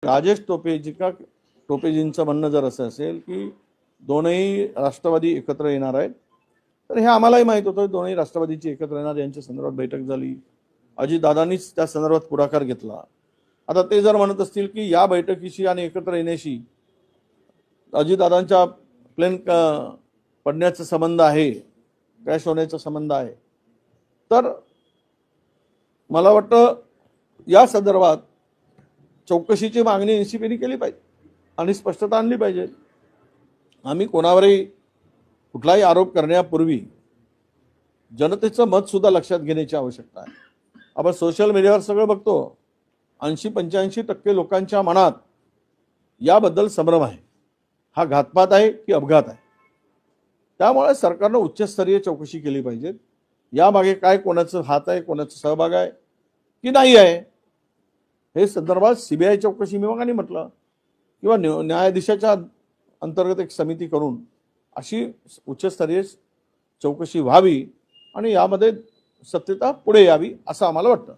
राजेश टोपेजींचं म्हणणं जर असं असेल की दोनही राष्ट्रवादी एकत्र येणार आहेत, तर हे आम्हालाही माहित होतं. दोनही राष्ट्रवादीची एकत्र येणार, यांच्या संदर्भात बैठक झाली, अजितदादांनीच त्या संदर्भात पुढाकार घेतला. आता ते जर म्हणत असतील की या बैठकीशी आणि एकत्र येण्याशी अजितदादांच्या प्लेन पडण्याचा संबंध आहे, क्रॅश होण्याचा संबंध आहे, तर मला वाटतं या संदर्भात चौकशीची मागणी एनसीपीने केली पाहिजे आणि स्पष्टता आणली पाहिजे. आम्ही कोणावरही कुठलाही आरोप करण्यापूर्वी जनतेचं मत सुद्धा लक्षात घेण्याची आवश्यकता आहे. आपण सोशल मीडियावर सगळं बघतो, 80-85% लोकांच्या मनात याबद्दल संभ्रम आहे. हा घातपात आहे की अपघात आहे. त्यामुळे सरकारनं उच्चस्तरीय चौकशी केली पाहिजे. यामागे काय कोणाचा हात आहे, कोणाचा सहभाग आहे की नाही आहे, हे संदर्भात सीबीआय चौकशी मी मगानी म्हटलं, किंवा न्यायाधीशाच्या अंतर्गत एक समिती करून अशी उच्चस्तरीय चौकशी व्हावी आणि यामध्ये सत्यता पुढे यावी असं आम्हाला वाटतं.